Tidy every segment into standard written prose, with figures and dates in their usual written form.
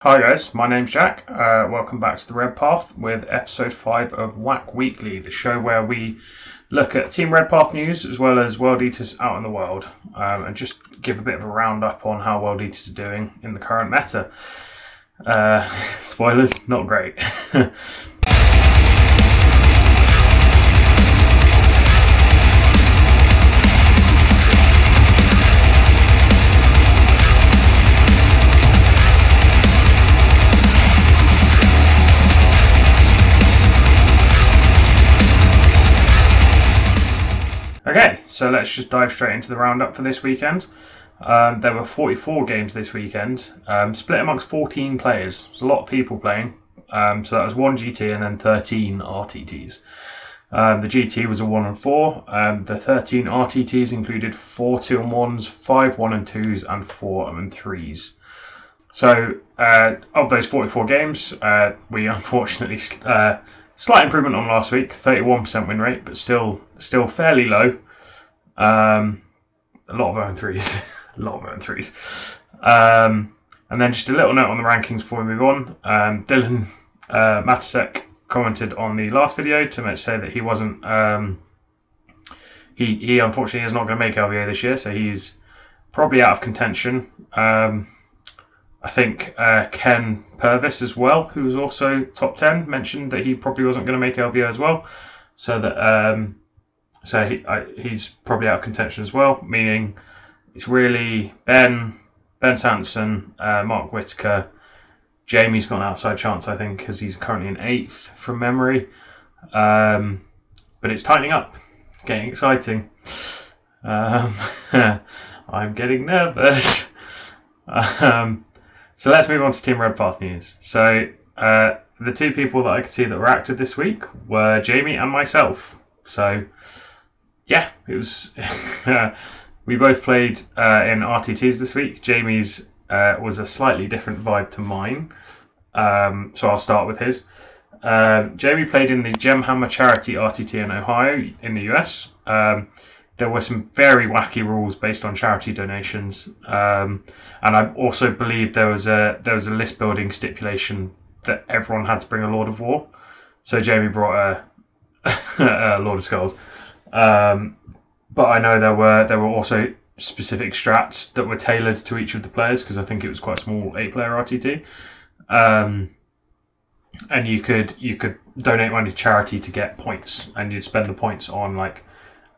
Hi guys, my name's Jack. Welcome back to the Red Path with episode 5 of WAAC Weekly, the show where we look at Team Red Path news as well as World Eaters out in the world, and just give a bit of a roundup on how World Eaters are doing in the current meta. Spoilers, not great. Okay, so let's just dive straight into the roundup for this weekend. There were 44 games this weekend, split amongst 14 players. There's a lot of people playing. So that was 1 GT and then 13 RTTs. The GT was a 1 and 4. The 13 RTTs included 4 2-on-1s, 5 1-and-2s, and 4 and-3s. So of those 44 games, we unfortunately slight improvement on last week, 31% win rate, but still fairly low. A lot of 0-3s. A lot of 0-3s. And then just a little note on the rankings before we move on. Dylan Matasek commented on the last video to say that he wasn't... He unfortunately is not going to make LVO this year, so he's probably out of contention. I think Ken Purvis as well, who was also top 10, mentioned that he probably wasn't going to make LVO as well. So that he's probably out of contention as well, meaning it's really Ben Sanson, Mark Whitaker. Jamie's got an outside chance, I think, because he's currently in 8th from memory. But it's tightening up. It's getting exciting. I'm getting nervous. So let's move on to Team Red Path news. So the two people that I could see that were active this week were Jamie and myself. So yeah, it was. We both played in RTTs this week. Jamie's was a slightly different vibe to mine, so I'll start with his. Jamie played in the Gemhammer charity RTT in Ohio in the US. There were some very wacky rules based on charity donations, and I also believe there was a list building stipulation that everyone had to bring a Lord of War. So Jamie brought a Lord of Skulls, but I know there were also specific strats that were tailored to each of the players because I think it was quite a small 8-player RTT, and you could donate money to charity to get points, and you'd spend the points on like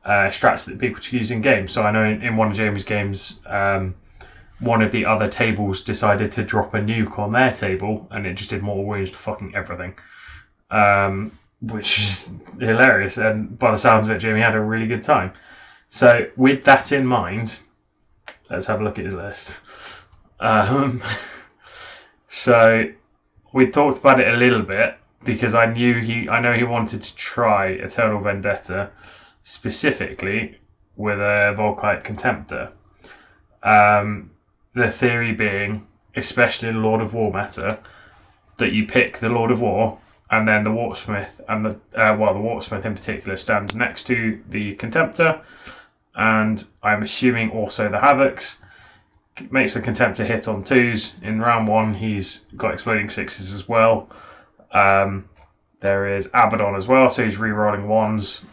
strats that people could use in games. So I know in one of Jamie's games, one of the other tables decided to drop a nuke on their table, and it just did more wounds to fucking everything, which is hilarious. And by the sounds of it, Jamie had a really good time. So with that in mind, let's have a look at his list. So we talked about it a little bit because I know he wanted to try Eternal Vendetta, specifically with a Volkite Contemptor. The theory being, especially in Lord of War meta, that you pick the Lord of War and then the Warpsmith, and the Warpsmith in particular stands next to the Contemptor, and I'm assuming also the Havocs. Makes the Contemptor hit on 2s. In round 1 he's got exploding 6s as well. There is Abaddon as well, so he's re-rolling 1s.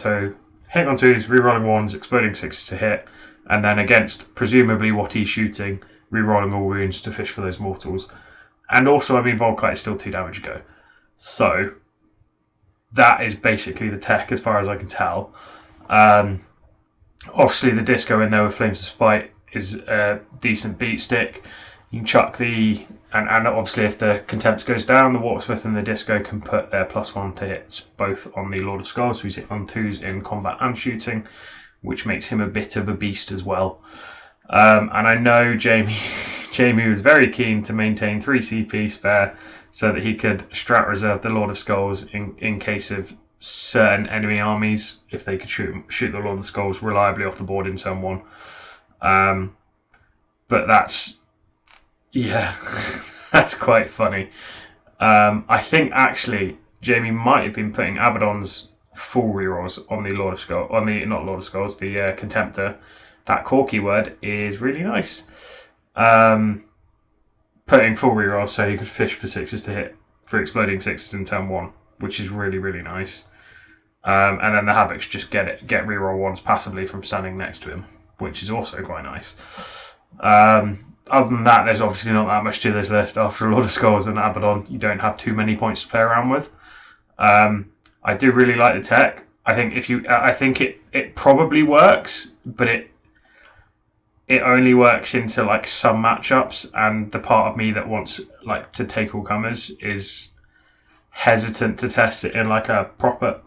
So hit on 2s, re-rolling 1s, exploding 6s to hit, and then against presumably what he's shooting, re-rolling all wounds to fish for those mortals. And also, I mean, Volkite is still 2 damage a go. So that is basically the tech as far as I can tell. Obviously the disco in there with Flames of Spite is a decent beat stick. You can chuck and obviously if the Contempt goes down, the Warpsmith and the Disco can put their +1 to hits both on the Lord of Skulls, who's hit on 2s in combat and shooting, which makes him a bit of a beast as well. And I know Jamie was very keen to maintain 3 CP spare so that he could strat reserve the Lord of Skulls in case of certain enemy armies, if they could shoot the Lord of Skulls reliably off the board in turn 1. But that's... yeah, that's quite funny. I think actually Jamie might have been putting Abaddon's full rerolls on the Lord of Skulls, not Lord of Skulls, the Contemptor. That core keyword is really nice. putting full rerolls so you could fish for 6s to hit for exploding 6s in turn 1, which is really, really nice. And then the Havocs just get reroll 1s passively from standing next to him, which is also quite nice. Other than that, there's obviously not that much to this list. After a lot of Skulls and Abaddon, you don't have too many points to play around with. I do really like the tech. I think it probably works, but it only works into like some matchups, and the part of me that wants like to take all comers is hesitant to test it in like a proper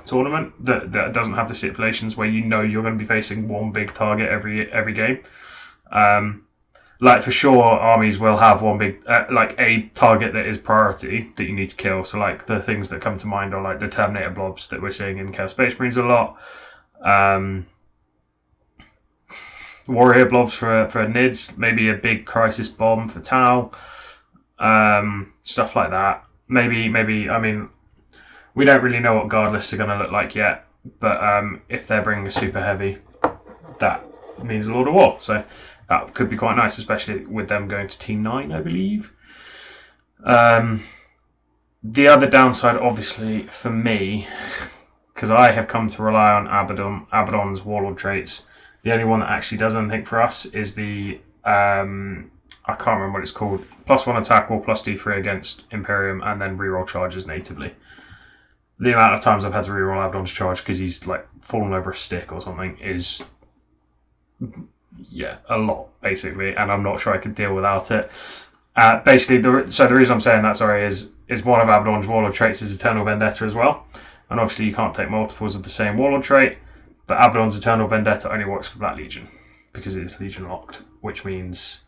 tournament that doesn't have the stipulations where you know you're going to be facing one big target every game. Like for sure, armies will have one big like a target that is priority that you need to kill. So like the things that come to mind are like the Terminator blobs that we're seeing in Chaos Space Marines a lot. Warrior blobs for NIDS, maybe a big crisis bomb for Tau, stuff like that. Maybe I mean, we don't really know what guard lists are going to look like yet, but if they're bringing a super heavy, that means a Lord of War. So that could be quite nice, especially with them going to T9, I believe. The other downside, obviously, for me, because I have come to rely on Abaddon's Warlord traits, the only one that actually does anything for us is the, I can't remember what it's called, +1 attack or +D3 against Imperium, and then reroll charges natively. The amount of times I've had to reroll Abaddon's charge because he's like fallen over a stick or something is, yeah, a lot, basically, and I'm not sure I could deal without it. Basically, the reason I'm saying that, sorry, is one of Abaddon's Warlord traits is Eternal Vendetta as well, and obviously you can't take multiples of the same Warlord trait, but Abaddon's Eternal Vendetta only works for Black Legion, because it is Legion locked, which means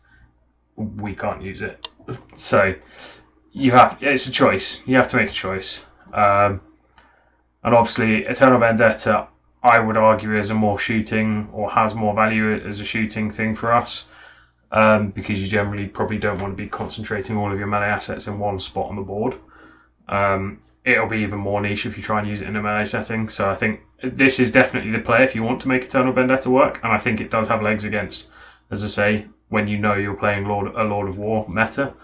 we can't use it. So, it's a choice, you have to make a choice. And obviously, Eternal Vendetta, I would argue, is a more shooting, or has more value as a shooting thing for us, because you generally probably don't want to be concentrating all of your melee assets in one spot on the board. It'll be even more niche if you try and use it in a melee setting, so I think this is definitely the play if you want to make Eternal Vendetta work, and I think it does have legs against, as I say, when you know you're playing a Lord of War meta,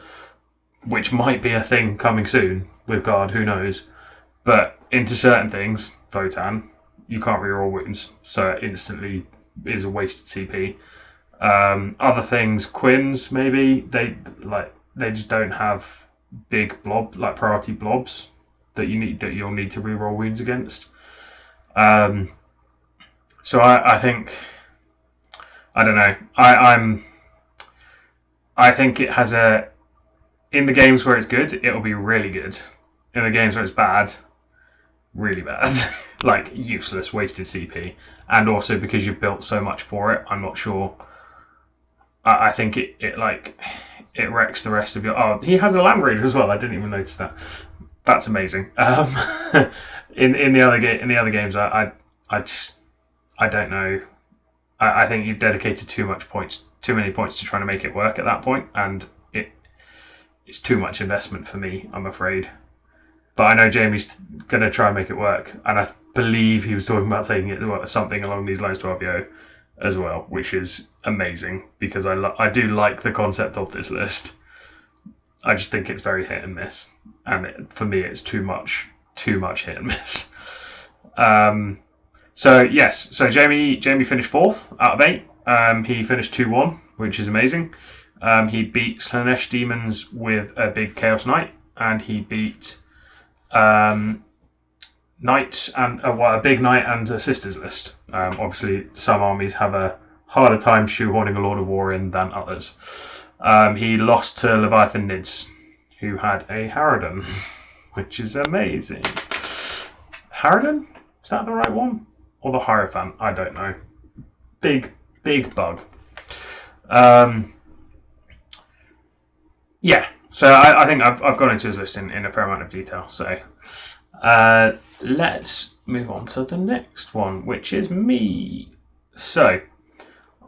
which might be a thing coming soon with Guard, who knows. But into certain things, Votan, you can't reroll wounds, so it instantly is a wasted CP. Other things, Quins, maybe, they just don't have big priority blobs that you'll need to reroll wounds against. So I think, I don't know, I think it has in the games where it's good, it'll be really good. In the games where it's bad, really bad. Like, useless, wasted CP. And also because you've built so much for it, I'm not sure. I think it wrecks the rest of your... Oh, he has a Land Raider as well, I didn't even notice that. That's amazing. In the other games, I don't know. I think you've dedicated too many points to trying to make it work at that point, and it's too much investment for me, I'm afraid. But I know Jamie's going to try and make it work, and I believe he was talking about taking it to something along these lines to RBO as well, which is amazing, because I do like the concept of this list. I just think it's very hit and miss, and for me it's too much hit and miss. So Jamie finished 4th out of 8. He finished 2-1, which is amazing. He beat Slanesh Demons with a big Chaos Knight, and he beat Knights and a big Knight and a Sisters list. Obviously, some armies have a harder time shoehorning a Lord of War in than others. He lost to Leviathan Nids, who had a Harridan, which is amazing. Harridan? Is that the right one? Or the Hierophant? I don't know. Big bug. Yeah, so I think I've gone into his list in a fair amount of detail. So let's move on to the next one, which is me. So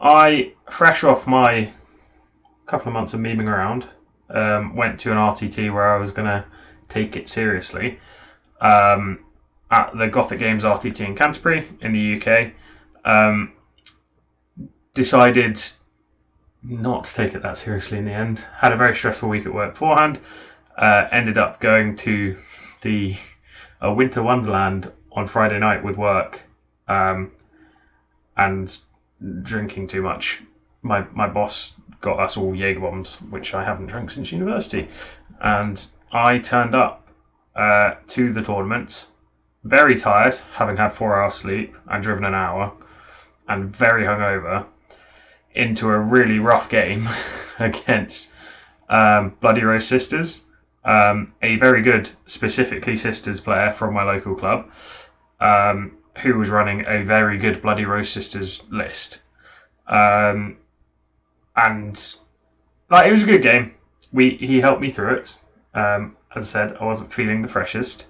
I, fresh off my couple of months of memeing around, went to an RTT where I was going to take it seriously. At the Gothic Games RTT in Canterbury in the UK, decided not to take it that seriously in the end. Had a very stressful week at work beforehand. Ended up going to the Winter Wonderland on Friday night with work, and drinking too much. My boss got us all Jaeger bombs, which I haven't drank since university, and I turned up to the tournament very tired, having had 4 hours sleep and driven an hour, and very hungover, into a really rough game against Bloody Rose Sisters, a very good specifically Sisters player from my local club, who was running a very good Bloody Rose Sisters list. And like, it was a good game. He helped me through it. As I said, I wasn't feeling the freshest.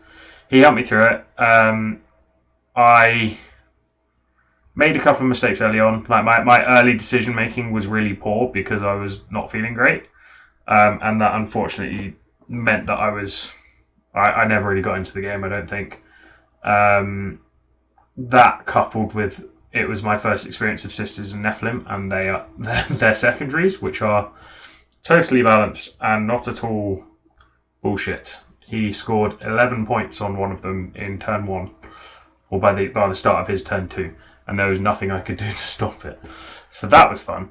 He helped me through it. I made a couple of mistakes early on. Like my early decision making was really poor because I was not feeling great, and that unfortunately meant that I never really got into the game, I don't think. That coupled with it was my first experience of Sisters and Nephilim, and their secondaries, which are totally balanced and not at all bullshit. He scored 11 points on one of them in turn 1, or by the start of his turn 2, and there was nothing I could do to stop it. So that was fun.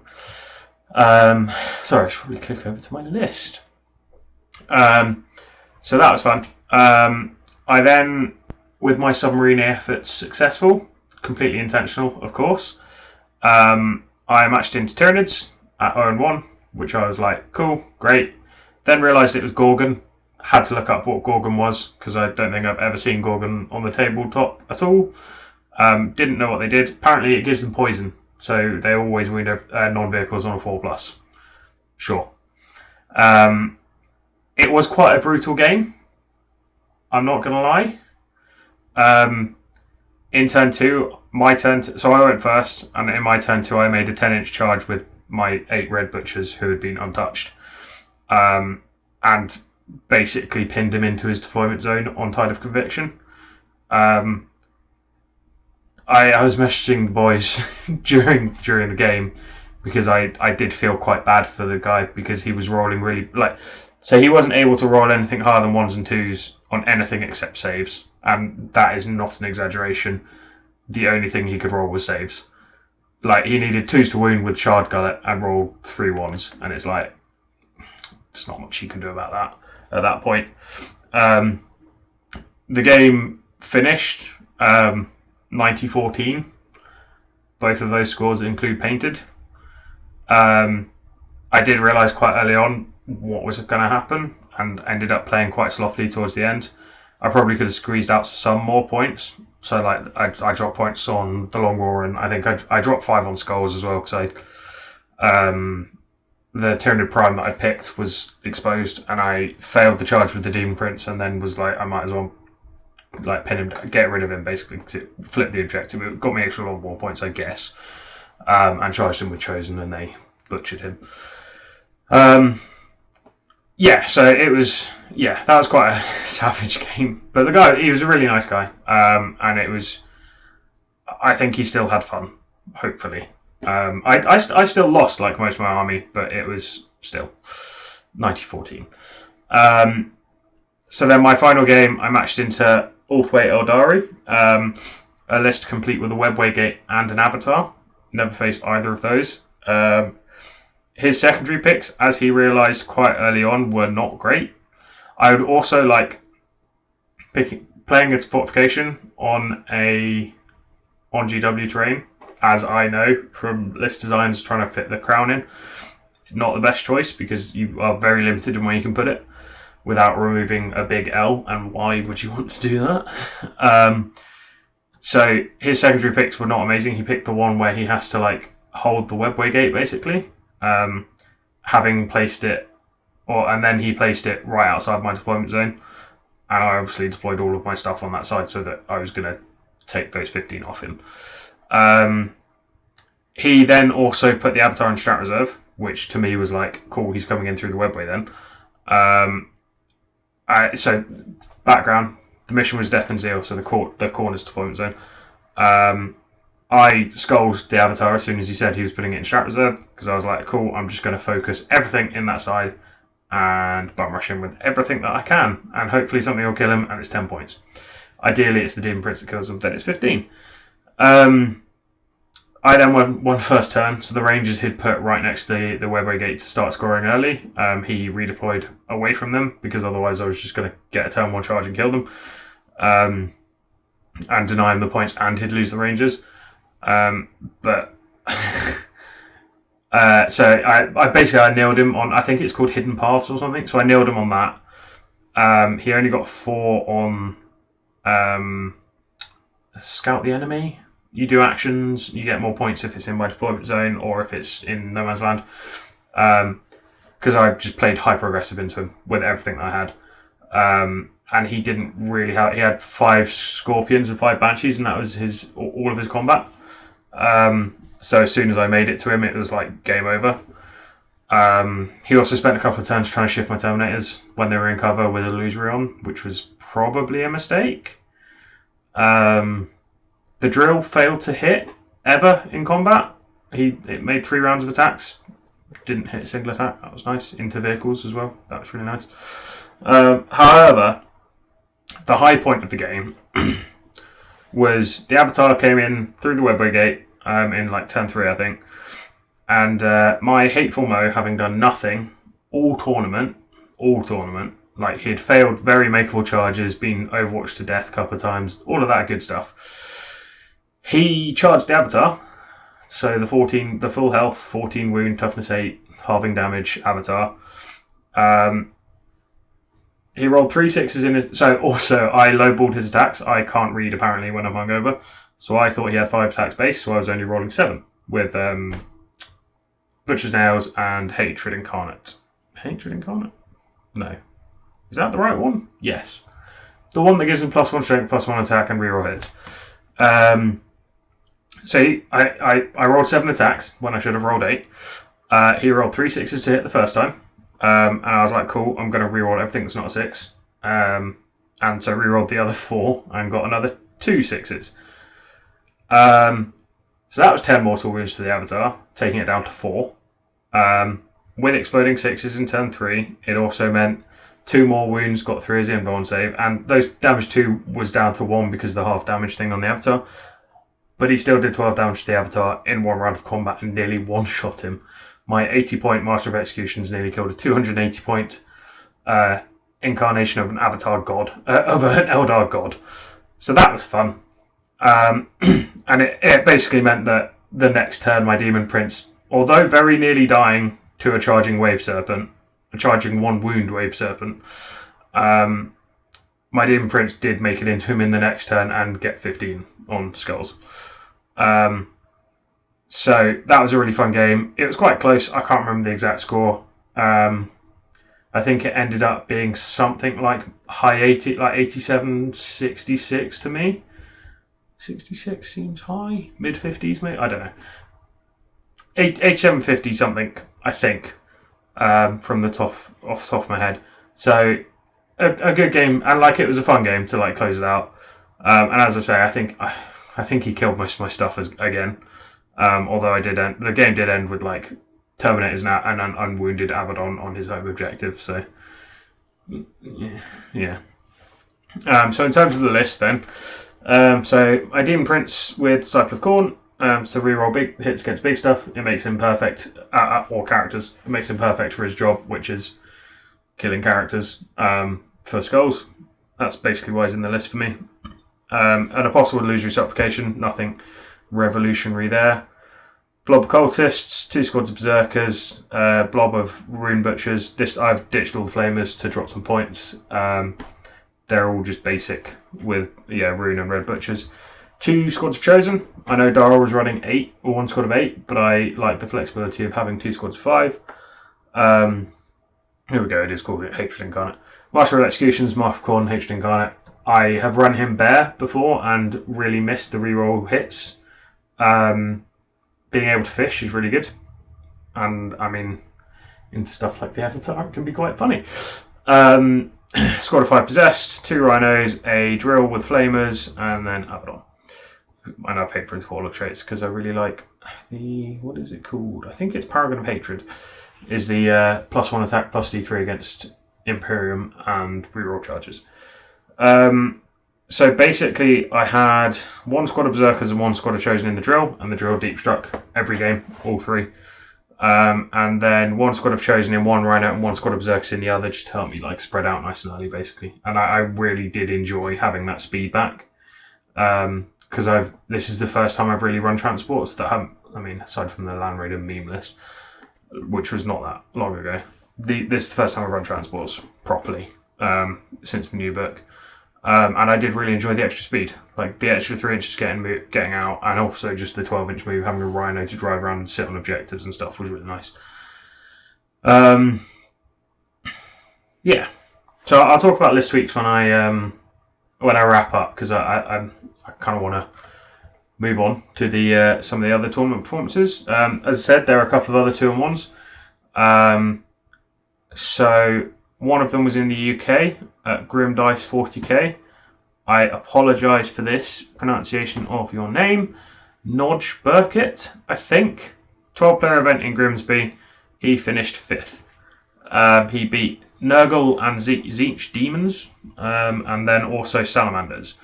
Sorry, I should probably click over to my list. So that was fun. I then, with my submarine efforts successful, completely intentional, of course, I matched into Tyranids at 0-1, which I was like, cool, great. Then realised it was Gorgon. Had to look up what Gorgon was, because I don't think I've ever seen Gorgon on the tabletop at all. Didn't know what they did. Apparently it gives them poison, so they always wound non-vehicles on a 4+. Sure. It was quite a brutal game, I'm not going to lie. In turn 2, so I went first, and in my turn 2 I made a 10-inch charge with my 8 red butchers who had been untouched, and basically pinned him into his deployment zone on Tide of Conviction. I was messaging the boys during the game because I did feel quite bad for the guy, because he was rolling really so he wasn't able to roll anything higher than 1s and 2s on anything except saves, and that is not an exaggeration. The only thing he could roll was saves. Like, he needed 2s to wound with Shard Gullet and roll 3 1s, and it's like, there's not much you can do about that at that point. The game finished 90-14. Both of those scores include painted. I did realise quite early on what was going to happen, and ended up playing quite sloppily towards the end. I probably could have squeezed out some more points. So like I dropped points on the Long War, and I think I dropped 5 on Skulls as well, because the Tyranid Prime that I picked was exposed, and I failed the charge with the Demon Prince, and then was like, I might as well like pin him, get rid of him basically, because it flipped the objective. It got me extra Long War points, I guess, and charged him with Chosen, and they butchered him. Yeah, so it was, that was quite a savage game. But the guy, he was a really nice guy, and it was, I think he still had fun, hopefully. I still lost, like most of my army, but it was still 90-14. So then my final game, I matched into Ulthwaite Eldari, a list complete with a Webway Gate and an Avatar. Never faced either of those. His secondary picks, as he realised quite early on, were not great. I would also like playing its fortification on GW terrain, as I know from list designs trying to fit the crown in. Not the best choice, because you are very limited in where you can put it without removing a big L, and why would you want to do that? So his secondary picks were not amazing. He picked the one where he has to like hold the Webway Gate basically, having placed it, and then he placed it right outside my deployment zone, and I obviously deployed all of my stuff on that side so that I was going to take those 15 off him. He then also put the Avatar in Strat Reserve, which to me was like, cool, he's coming in through the Webway then. So, background, the mission was Death and Zeal, so the Khorne's deployment zone. I skulls the Avatar as soon as he said he was putting it in strat reserve, because I was like, cool, I'm just going to focus everything in that side and bum rush him with everything that I can, and hopefully something will kill him, and it's 10 points. Ideally, it's the Demon Prince that kills him, then it's 15. I then won first turn, so the Rangers he'd put right next to the Webway Gate to start scoring early. He redeployed away from them, because otherwise I was just going to get a turn 1 charge and kill them, and deny him the points, and he'd lose the Rangers. But so I nailed him on, I think it's called Hidden Paths or something, so I nailed him on that. He only got 4 on Scout the Enemy. You do actions, you get more points if it's in my deployment zone or if it's in no man's land. Because I just played hyper aggressive into him with everything that I had. And he didn't really have. He had 5 Scorpions and 5 Banshees, and that was all of his combat. So as soon as I made it to him, it was like game over. He also spent a couple of turns trying to shift my Terminators when they were in cover with Illusory on, which was probably a mistake. The drill failed to hit ever in combat. It made 3 rounds of attacks. Didn't hit a single attack. That was nice. Into vehicles as well. That was really nice. However, the high point of the game was the Avatar came in through the Webway Gate in like turn 3, I think. And my Hateful Mo, having done nothing all tournament, like he'd failed very makeable charges, been overwatched to death a couple of times, all of that good stuff. He charged the Avatar, so the full health, 14 wound, toughness 8, halving damage Avatar. He rolled 3 6s in his. So also I lowballed his attacks. I can't read apparently when I'm hungover, so I thought he had 5 attacks base, so I was only rolling 7 with Butcher's Nails and Hatred Incarnate. Hatred Incarnate? No. Is that the right one? Yes. The one that gives him +1 strength, +1 attack, and reroll hit. So I rolled 7 attacks when I should have rolled 8. He rolled 3 6s to hit the first time. And I was like, cool, I'm going to reroll everything that's not a 6. And so rerolled the other 4 and got another 2 6s. So that was 10 mortal wounds to the Avatar, taking it down to 4. With exploding 6s in turn 3, it also meant 2 more wounds got through his invuln save, and those damage 2 was down to 1 because of the half damage thing on the Avatar. But he still did 12 damage to the Avatar in 1 round of combat and nearly one-shot him. My 80-point Master of Executions nearly killed a 280-point incarnation of an Avatar god, of an Eldar god. So that was fun. And it basically meant that the next turn my Demon Prince, although very nearly dying to a charging Wave Serpent, a charging 1 wound Wave Serpent, my Demon Prince did make it into him in the next turn and get 15 on skulls. So that was a really fun game. It was quite close. I can't remember the exact score. I think it ended up being something like high 80, like 87, 66 to me. 66 seems high. Mid 50s, maybe? I don't know. 87, 50 something, I think, from the off the top of my head. So a good game, and like it was a fun game to like close it out. And as I say, I think he killed most of my stuff again. Although the game did end with like Terminators and an unwounded Abaddon on his home objective. So yeah. So in terms of the list, then, so my Demon Prince with Disciple of Khorne. So reroll big hits against big stuff. It makes him perfect, or characters. It makes him perfect for his job, which is killing characters for skulls. That's basically why he's in the list for me. An Apostle with Illusory Supplication, nothing revolutionary there. Blob Cultists, 2 squads of Berserkers, blob of Rune Butchers. I've ditched all the Flamers to drop some points. They're all just basic with Rune and Red Butchers. 2 squads of Chosen. I know Darrell was running 8 or 1 squad of 8, but I like the flexibility of having 2 squads of 5. Here we go, it is called Hatred Incarnate. Master of Executions, Mark of Khorne, Hatred Incarnate. I have run him bare before and really missed the reroll hits. Being able to fish is really good. And, I mean, into stuff like the Avatar, it can be quite funny. Squad of 5 Possessed, 2 Rhinos, a Drill with Flamers, and then Abaddon. and I paid for his Hall of traits because I really like the, what is it called? I think it's Paragon of Hatred. Is the +1 attack, +D3 against Imperium and reroll charges. So basically, I had one squad of Berserkers and one squad of Chosen in the drill, and the drill deep struck every game, all three. And then one squad of Chosen in one Rhino and one squad of Berserkers in the other, just to help me like spread out nice and early, basically. And I really did enjoy having that speed back, because this is the first time I've really run transports that haven't. I mean, aside from the Land Raider meme list, which was not that long ago, this is the first time I've run transports properly since the new book. And I did really enjoy the extra speed, like the extra 3 inches getting out, and also just the 12-inch move, having a Rhino to drive around and sit on objectives and stuff was really nice. Yeah, so I'll talk about list tweaks when I wrap up, because I kind of want to move on to the some of the other tournament performances. As I said, there are a couple of other 2-on-1s. So one of them was in the UK at Grim Dice 40k. I apologise for this pronunciation of your name. Nodge Burkett, I think. 12-player event in Grimsby. He finished 5th. He beat Nurgle and Zeech Demons, and then also Salamanders.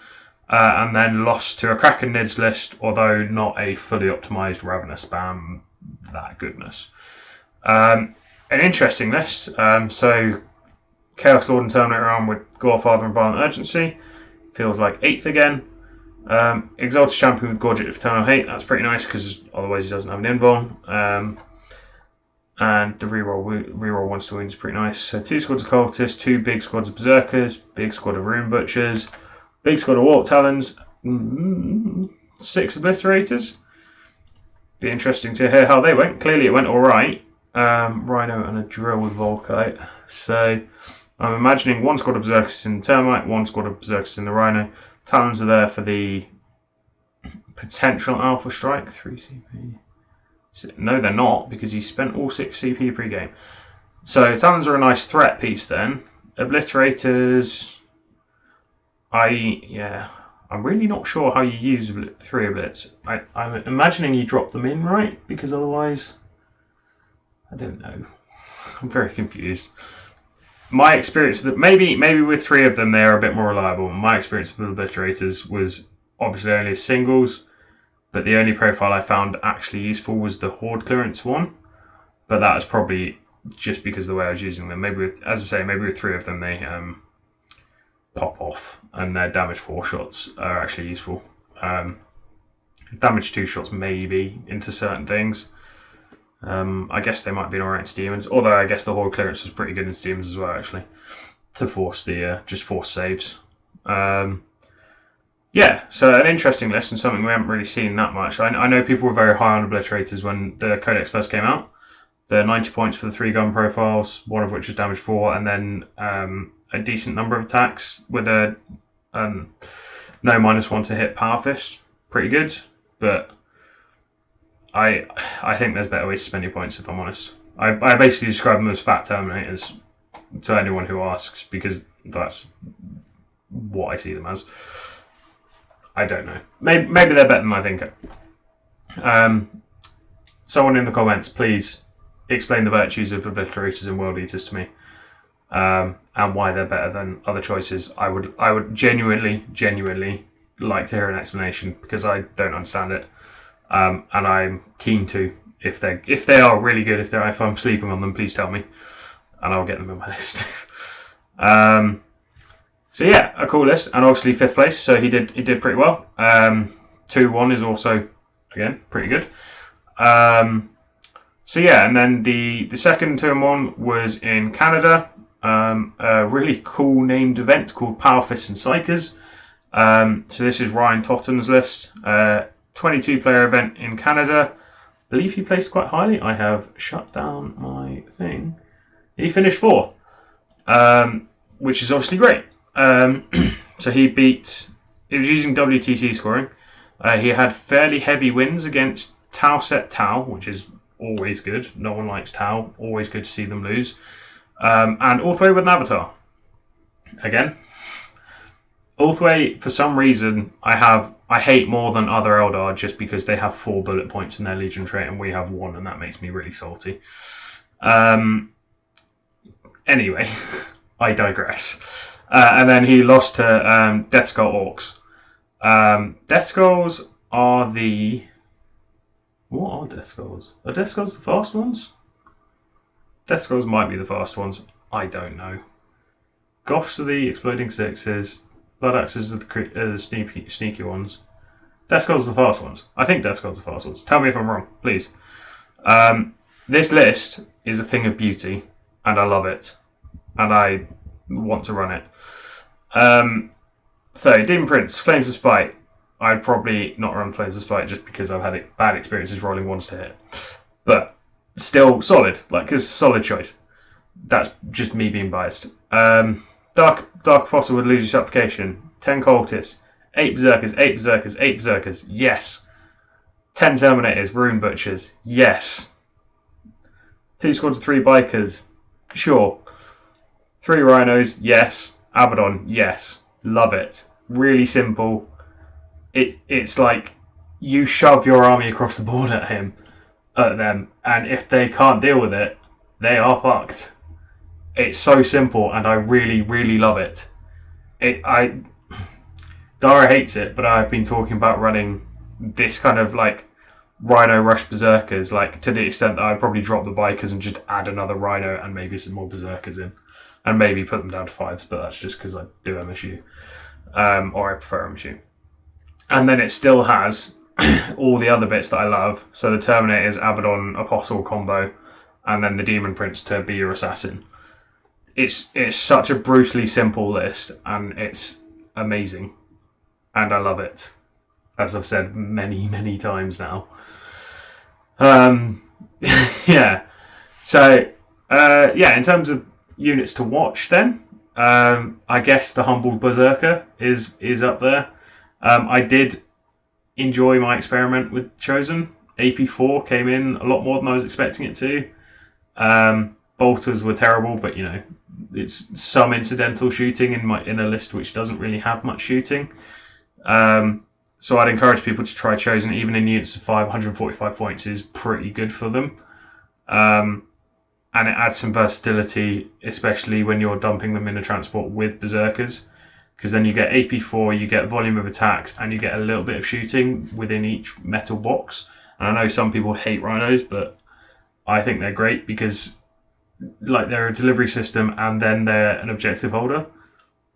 And then lost to a Kraken Nids list, although not a fully optimised Ravenous spam. That goodness. An interesting list. So Chaos Lord and Terminator arm with Gorefather and Violent Urgency. Feels like 8th again. Exalted Champion with Gorget of Eternal Hate. That's pretty nice because otherwise he doesn't have an invuln. And the reroll once to win is pretty nice. So 2 squads of Cultists, 2 big squads of Berserkers, big squad of Rune Butchers, big squad of Warp Talons, 6 Obliterators. Be interesting to hear how they went. Clearly it went alright. Rhino and a drill with Volkite. So I'm imagining 1 squad of Berserkers in the Termite, 1 squad of Berserkers in the Rhino. Talons are there for the potential Alpha Strike. 3 CP. No, they're not, because he spent all 6 CP pre-game. So Talons are a nice threat piece then. Obliterators, I'm really not sure how you use 3 Oblits. I'm imagining you drop them in, right? Because otherwise, I don't know. I'm very confused. My experience that maybe with 3 of them they are a bit more reliable. My experience with Obliterators was obviously only singles, but the only profile I found actually useful was the Horde clearance one. But that was probably just because of the way I was using them. Maybe with 3 of them they pop off, and their damage 4 shots are actually useful. Damage 2 shots maybe into certain things. I guess they might be alright into demons, although I guess the Horde clearance was pretty good into demons as well, actually, to force the just force saves. Yeah, so an interesting list and something we haven't really seen that much. I know people were very high on Obliterators when the Codex first came out. The 90 points for the 3 gun profiles, one of which was damage 4, and then a decent number of attacks with a no -1 to hit Power Fist. Pretty good, but I think there's better ways to spend your points, if I'm honest. I basically describe them as fat Terminators to anyone who asks, because that's what I see them as. I don't know. Maybe they're better than I think. Someone in the comments, please explain the virtues of Obliterators and World Eaters to me, and why they're better than other choices. I would genuinely like to hear an explanation, because I don't understand it. And I'm keen to. If they are really good, if I'm sleeping on them, please tell me, and I'll get them in my list. So yeah, a cool list, and obviously 5th place, so he did pretty well. 2-1 is also again pretty good. So yeah, and then the second 2-1 was in Canada, a really cool named event called Power Fists and Psychers. So this is Ryan Totten's list. 22-player event in Canada. I believe he placed quite highly. I have shut down my thing. He finished 4th, which is obviously great. So he was using WTC scoring. He had fairly heavy wins against Tau Set Tau, which is always good. No one likes Tau. Always good to see them lose. And all 3 with an Avatar. Again, Ulthway, for some reason, I hate more than other Eldar just because they have 4 bullet points in their Legion trait and we have 1, and that makes me really salty. Anyway, I digress. And then he lost to Death Skull Orcs. Death Skulls are the... What are Death Skulls? Are Death Skulls the fast ones? Death Skulls might be the fast ones. I don't know. Goths are the Exploding Sixes. Blood Axes are the sneaky ones. Death Skulls are the fast ones. I think Death Skulls are the fast ones. Tell me if I'm wrong, please. This list is a thing of beauty, and I love it. And I want to run it. So, Demon Prince, Flames of Spite. I'd probably not run Flames of Spite just because I've had bad experiences rolling ones to hit. But still solid, like, it's a solid choice. That's just me being biased. Dark Apostle would lose your supplication. 10 cultists, 8 berserkers, 8 berserkers, 8 berserkers. Yes. 10 terminators, rune butchers. Yes. 2 squads of 3 bikers. Sure. 3 rhinos. Yes. Abaddon. Yes. Love it. Really simple. It's like you shove your army across the board at them, and if they can't deal with it, they are fucked. It's so simple, and I really, really love it. Dara hates it, but I've been talking about running this kind of like Rhino Rush Berserkers, like to the extent that I'd probably drop the bikers and just add another Rhino and maybe some more Berserkers in, and maybe put them down to 5s, but that's just because I do MSU, or I prefer MSU. And then it still has all the other bits that I love. So the Terminators, Abaddon, Apostle combo, and then the Demon Prince to be your assassin. It's such a brutally simple list, and it's amazing, and I love it, as I've said many, many times now. Yeah. So in terms of units to watch, then I guess the Humbled Berserker is up there. I did enjoy my experiment with Chosen. AP4 came in a lot more than I was expecting it to. Bolters were terrible, but it's some incidental shooting in a list which doesn't really have much shooting. So I'd encourage people to try Chosen, even in units of 545 points is pretty good for them. And it adds some versatility, especially when you're dumping them in a transport with Berserkers. Because then you get AP4, you get volume of attacks, and you get a little bit of shooting within each metal box. And I know some people hate Rhinos, but I think they're great because they're a delivery system, and then they're an objective holder.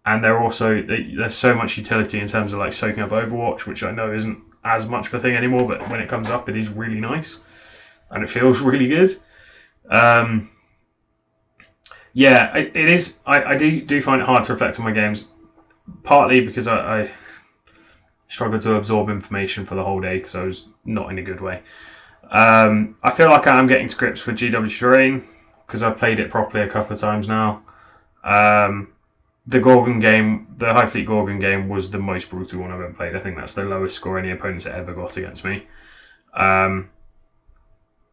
And they're also, there's so much utility in terms of soaking up Overwatch, which I know isn't as much of a thing anymore, but when it comes up, it is really nice. And it feels really good. It is. I do find it hard to reflect on my games. Partly because I struggled to absorb information for the whole day because I was not in a good way. I feel like I am getting to grips with GW Terrain because I've played it properly a couple of times now. The Gorgon game, the High Fleet Gorgon game, was the most brutal one I've ever played. I think that's the lowest score any opponents ever got against me. And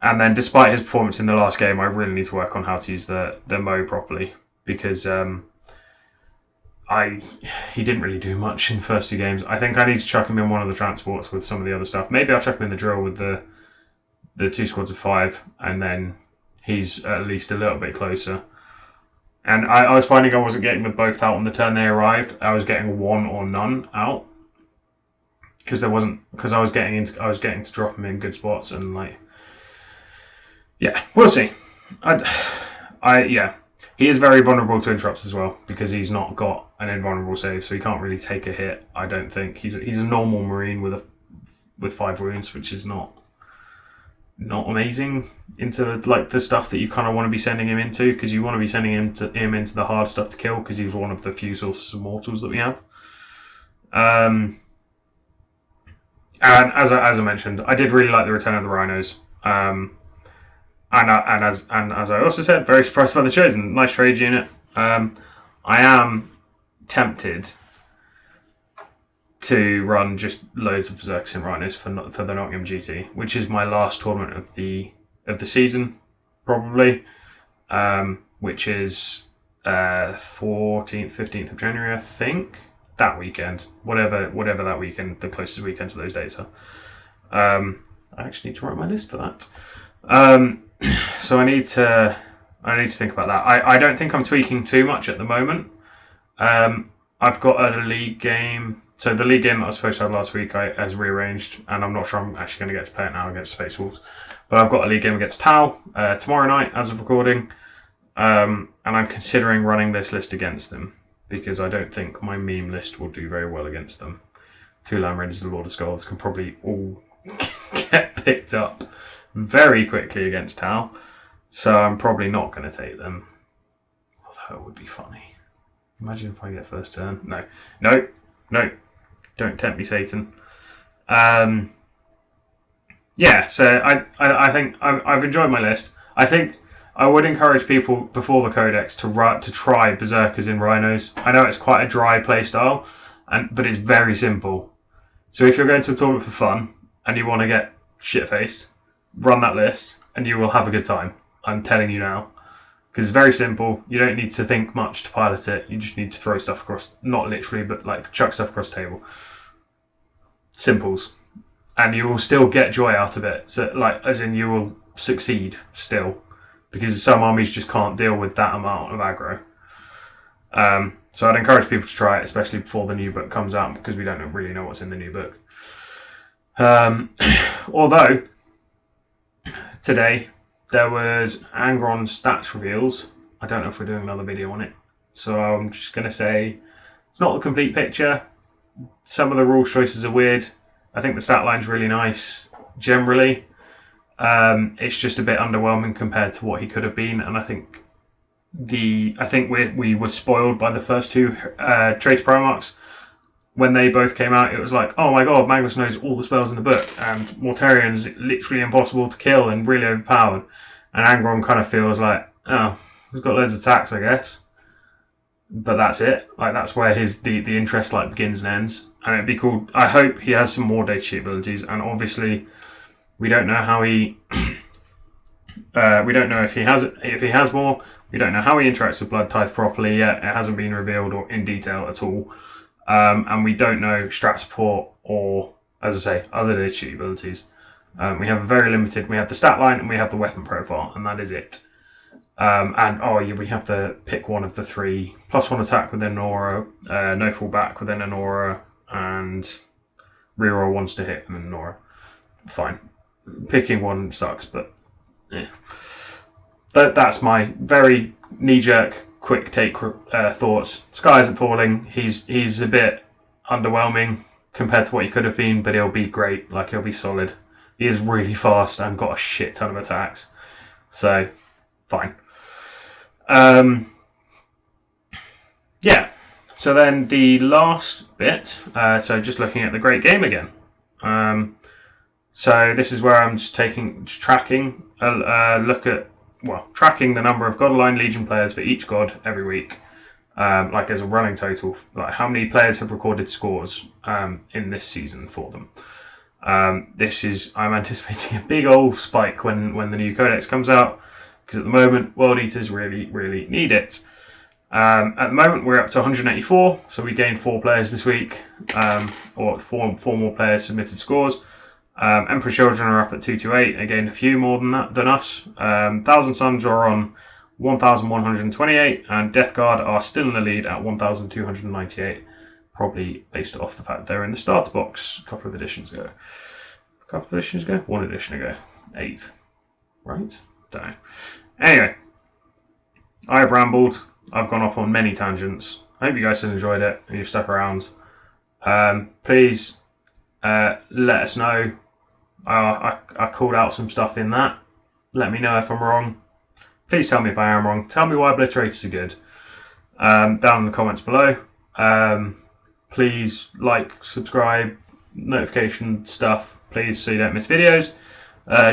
then despite his performance in the last game, I really need to work on how to use the Mo properly because he didn't really do much in the first 2 games. I think I need to chuck him in one of the transports with some of the other stuff. Maybe I'll chuck him in the drill with the 2 squads of 5, and then he's at least a little bit closer. And I was finding I wasn't getting them both out on the turn they arrived. I was getting 1 or none out because I was getting to drop him in good spots, and we'll see. He is very vulnerable to interrupts as well because he's not got an invulnerable save, so he can't really take a hit. I don't think he's a normal Marine with 5 wounds, which is not amazing into the stuff that you kind of want to be sending him into, because you want to be sending him into the hard stuff to kill because he's one of the few sources of mortals that we have. And as I mentioned, I did really like the return of the Rhinos. And as I also said, very surprised by the Chosen. Nice trade unit. I am tempted to run just loads of Berserkers and Rhinos for the Nottingham GT, which is my last tournament of the season, probably, which is 14th, 15th of January, I think. that weekend, whatever that weekend, the closest weekend to those dates are. I actually need to write my list for that. So I need to think about that. I don't think I'm tweaking too much at the moment. I've got a league game. So the league game that I was supposed to have last week has rearranged, and I'm not sure I'm actually going to get to play it now against Space Wolves. But I've got a league game against Tau tomorrow night as of recording, and I'm considering running this list against them because I don't think my meme list will do very well against them. 2 Land Raiders and Lord of Skulls can probably all get picked up very quickly against Tau, so I'm probably not going to take them. Although it would be funny. Imagine if I get first turn. No. Don't tempt me, Satan. Yeah, so I think I've enjoyed my list. I think I would encourage people before the Codex to try Berserkers in Rhinos. I know it's quite a dry play style, but it's very simple. So if you're going to a tournament for fun and you want to get shit-faced, run that list and you will have a good time. I'm telling you now. Because it's very simple. You don't need to think much to pilot it. You just need to throw stuff across, not literally, but like chuck stuff across the table. Simples. And you will still get joy out of it. So, like, as in you will succeed still. Because some armies just can't deal with that amount of aggro. So I'd encourage people to try it, especially before the new book comes out, because we don't really know what's in the new book. Although, today, there was Angron stats reveals. I don't know if we're doing another video on it. So I'm just going to say, it's not the complete picture. Some of the rule choices are weird. I think the stat line's really nice, generally. It's just a bit underwhelming compared to what he could have been, and I think we were spoiled by the first 2 Traitor Primarchs. When they both came out, it was like, oh my god, Magnus knows all the spells in the book, and Mortarion's literally impossible to kill and really overpowered. And Angron kind of feels like, oh, he's got loads of attacks, I guess. But that's it. Like, that's where the interest like begins and ends. And it'd be cool. I hope he has some more data sheet abilities, and obviously we don't know how he we don't know if he has more. We don't know how he interacts with Blood Tithe properly yet. It hasn't been revealed or in detail at all. And we don't know strat support or, as I say, other data sheet abilities. We have very limited. We have the stat line and we have the weapon profile, and that is it. We have to pick one of the 3 +1 attack with an aura, no fallback with an aura, and reroll ones to hit with an aura. Fine. Picking one sucks, but yeah. That's my very knee-jerk, quick take thoughts. Sky isn't falling. He's a bit underwhelming compared to what he could have been, but he'll be great. Like, he'll be solid. He is really fast and got a shit ton of attacks. So, fine. Yeah. So then the last bit. So just looking at the great game again. So this is where I'm just tracking the number of God-aligned Legion players for each god every week. Like there's a running total, like how many players have recorded scores in this season for them. I'm anticipating a big old spike when the new Codex comes out, because at the moment World Eaters really, really need it. At the moment we're up to 184, so we gained 4 players this week, or four more players submitted scores. Emperor Children are up at 228, again a few more than us. Thousand Suns are on 1,128, and Death Guard are still in the lead at 1,298, probably based off the fact they're in the starter box a couple of editions ago. 1 edition ago. 8th. Right? Don't know. Anyway, I've rambled. I've gone off on many tangents. I hope you guys have enjoyed it and you've stuck around. Please let us know. I called out some stuff in that. Let me know if I'm wrong. Please tell me if I am wrong. Tell me why Obliterators are good. Down in the comments below. Please like, subscribe, notification stuff, please, so you don't miss videos.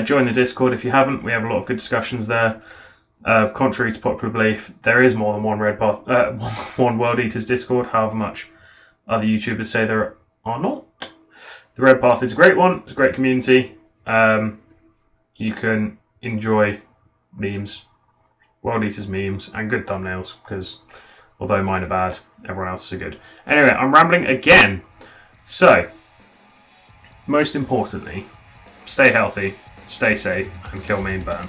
Join the Discord if you haven't. We have a lot of good discussions there. Contrary to popular belief, there is more than one one World Eaters Discord, however much other YouTubers say there are not. The Red Path is a great one. It's a great community. You can enjoy memes, World Eaters memes, and good thumbnails, because Although mine are bad, everyone else is good. Anyway, I'm rambling again. So, most importantly, stay healthy, stay safe, and kill main burn.